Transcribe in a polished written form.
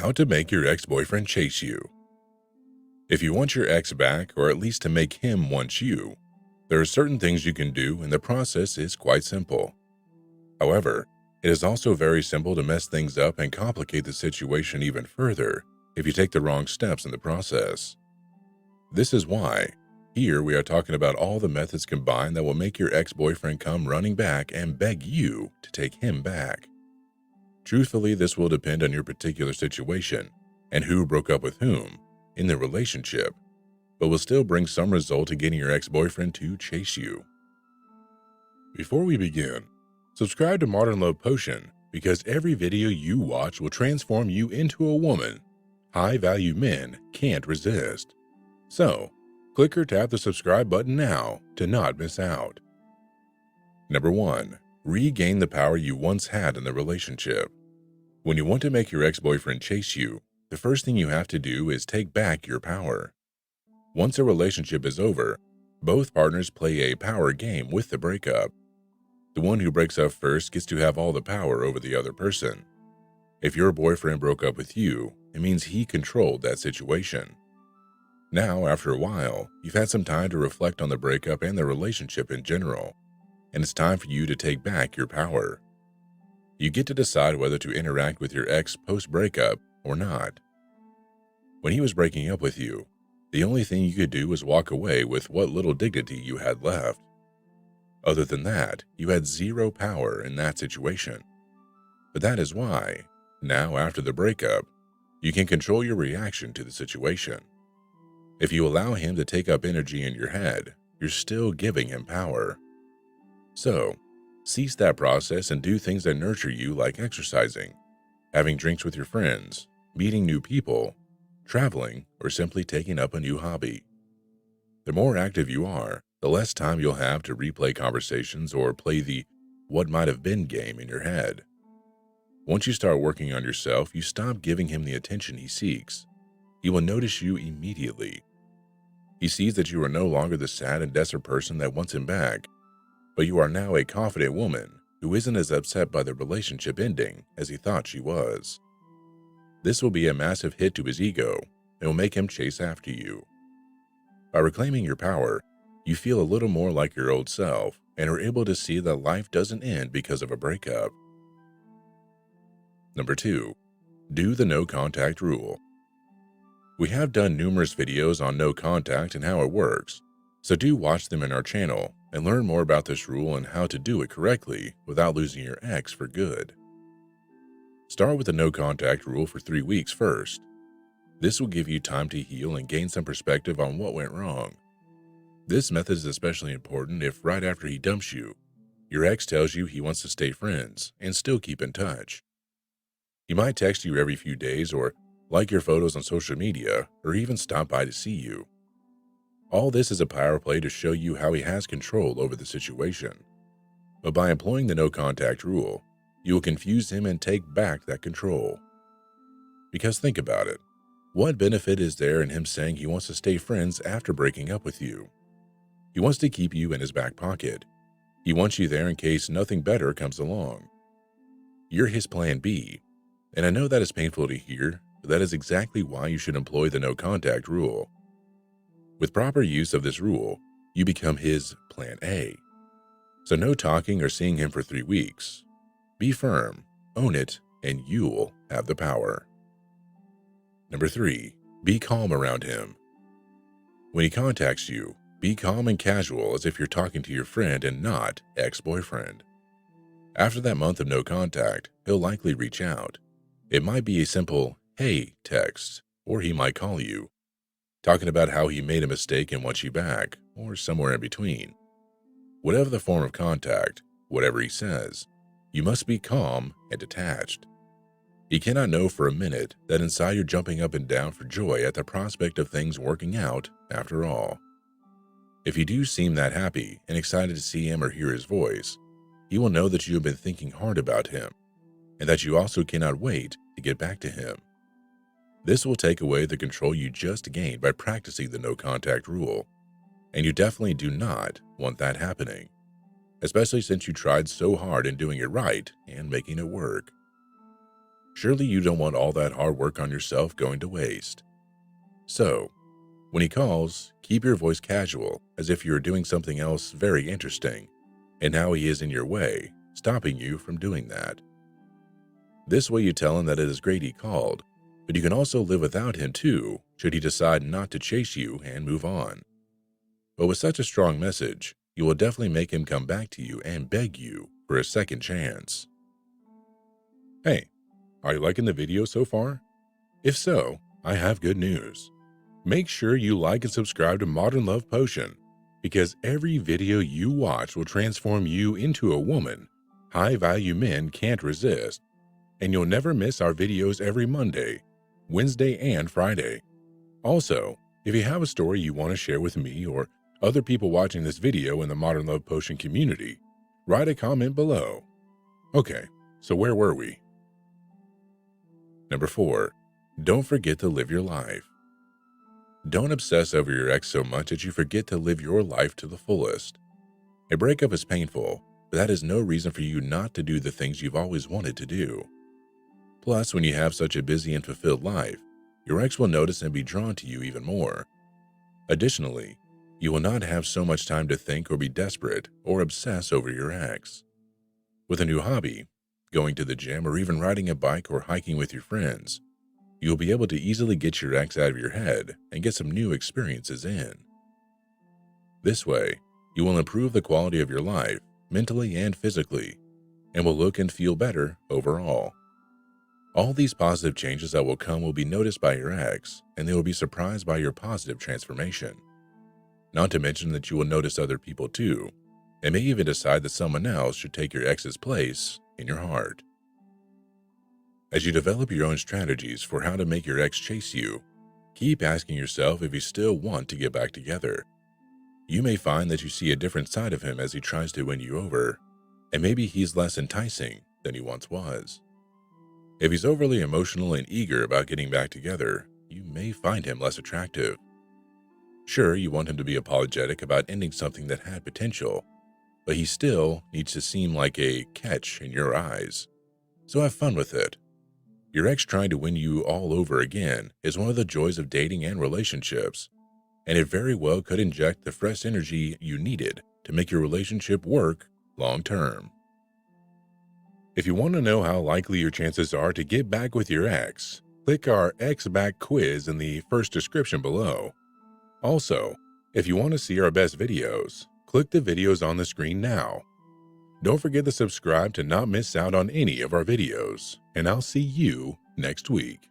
How to make your ex-boyfriend chase you. If you want your ex back, or at least to make him want you, there are certain things you can do, and the process is quite simple. However, it is also very simple to mess things up and complicate the situation even further if you take the wrong steps in the process. This is why, here we are talking about all the methods combined that will make your ex-boyfriend come running back and beg you to take him back. Truthfully, this will depend on your particular situation and who broke up with whom in the relationship, but will still bring some result to getting your ex-boyfriend to chase you. Before we begin, subscribe to Modern Love Potion because every video you watch will transform you into a woman high-value men can't resist. So, click or tap the subscribe button now to not miss out. Number 1. Regain the power you once had in the relationship. When you want to make your ex-boyfriend chase you, the first thing you have to do is take back your power. Once a relationship is over, both partners play a power game with the breakup. The one who breaks up first gets to have all the power over the other person. If your boyfriend broke up with you, it means he controlled that situation. Now, after a while, you've had some time to reflect on the breakup and the relationship in general, and it's time for you to take back your power. You get to decide whether to interact with your ex post-breakup or not. When he was breaking up with you, the only thing you could do was walk away with what little dignity you had left. Other than that, you had zero power in that situation. But that is why, now after the breakup, you can control your reaction to the situation. If you allow him to take up energy in your head, you're still giving him power. So, cease that process and do things that nurture you, like exercising, having drinks with your friends, meeting new people, traveling, or simply taking up a new hobby. The more active you are, the less time you'll have to replay conversations or play the what might have been game in your head. Once you start working on yourself, you stop giving him the attention he seeks. He will notice you immediately. He sees that you are no longer the sad and desperate person that wants him back, but you are now a confident woman who isn't as upset by the relationship ending as he thought she was. This will be a massive hit to his ego and will make him chase after you. By reclaiming your power, you feel a little more like your old self and are able to see that life doesn't end because of a breakup. Number 2. Do the no contact rule. We have done numerous videos on no contact and how it works, so do watch them in our channel and learn more about this rule and how to do it correctly without losing your ex for good. Start with the no contact rule for 3 weeks first. This will give you time to heal and gain some perspective on what went wrong. This method is especially important if right after he dumps you, your ex tells you he wants to stay friends and still keep in touch. He might text you every few days or like your photos on social media or even stop by to see you. All this is a power play to show you how he has control over the situation. But by employing the no contact rule, you will confuse him and take back that control. Because think about it, what benefit is there in him saying he wants to stay friends after breaking up with you? He wants to keep you in his back pocket. He wants you there in case nothing better comes along. You're his plan B, and I know that is painful to hear, but that is exactly why you should employ the no contact rule. With proper use of this rule, you become his plan A. So no talking or seeing him for 3 weeks. Be firm, own it, and you'll have the power. Number 3. Be calm around him. When he contacts you, be calm and casual as if you're talking to your friend and not ex-boyfriend. After that month of no contact, he'll likely reach out. It might be a simple, "Hey" text, or he might call you, talking about how he made a mistake and wants you back, or somewhere in between. Whatever the form of contact, whatever he says, you must be calm and detached. He cannot know for a minute that inside you're jumping up and down for joy at the prospect of things working out after all. If you do seem that happy and excited to see him or hear his voice, he will know that you have been thinking hard about him, and that you also cannot wait to get back to him. This will take away the control you just gained by practicing the no contact rule, and you definitely do not want that happening, especially since you tried so hard in doing it right and making it work. Surely you don't want all that hard work on yourself going to waste. So, when he calls, keep your voice casual, as if you were doing something else very interesting, and now he is in your way, stopping you from doing that. This way you tell him that it is great he called, but you can also live without him too, should he decide not to chase you and move on. But with such a strong message, you will definitely make him come back to you and beg you for a second chance. Hey, are you liking the video so far? If so, I have good news. Make sure you like and subscribe to Modern Love Potion, because every video you watch will transform you into a woman high-value men can't resist, and you'll never miss our videos every Monday, Wednesday, and Friday. Also, if you have a story you want to share with me or other people watching this video in the Modern Love Potion community, write a comment below. Okay, so where were we? Number 4, don't forget to live your life. Don't obsess over your ex so much that you forget to live your life to the fullest. A breakup is painful, but that is no reason for you not to do the things you've always wanted to do. Plus, when you have such a busy and fulfilled life, your ex will notice and be drawn to you even more. Additionally, you will not have so much time to think or be desperate or obsess over your ex. With a new hobby, going to the gym, or even riding a bike or hiking with your friends, you will be able to easily get your ex out of your head and get some new experiences in. This way, you will improve the quality of your life, mentally and physically, and will look and feel better overall. All these positive changes that will come will be noticed by your ex, and they will be surprised by your positive transformation. Not to mention that you will notice other people too, and may even decide that someone else should take your ex's place in your heart. As you develop your own strategies for how to make your ex chase you, keep asking yourself if you still want to get back together. You may find that you see a different side of him as he tries to win you over, and maybe he's less enticing than he once was. If he's overly emotional and eager about getting back together, you may find him less attractive. Sure, you want him to be apologetic about ending something that had potential, but he still needs to seem like a catch in your eyes. So have fun with it. Your ex trying to win you all over again is one of the joys of dating and relationships, and it very well could inject the fresh energy you needed to make your relationship work long term. If you want to know how likely your chances are to get back with your ex, click our Ex Back quiz in the first description below. Also, if you want to see our best videos, click the videos on the screen now. Don't forget to subscribe to not miss out on any of our videos, and I'll see you next week.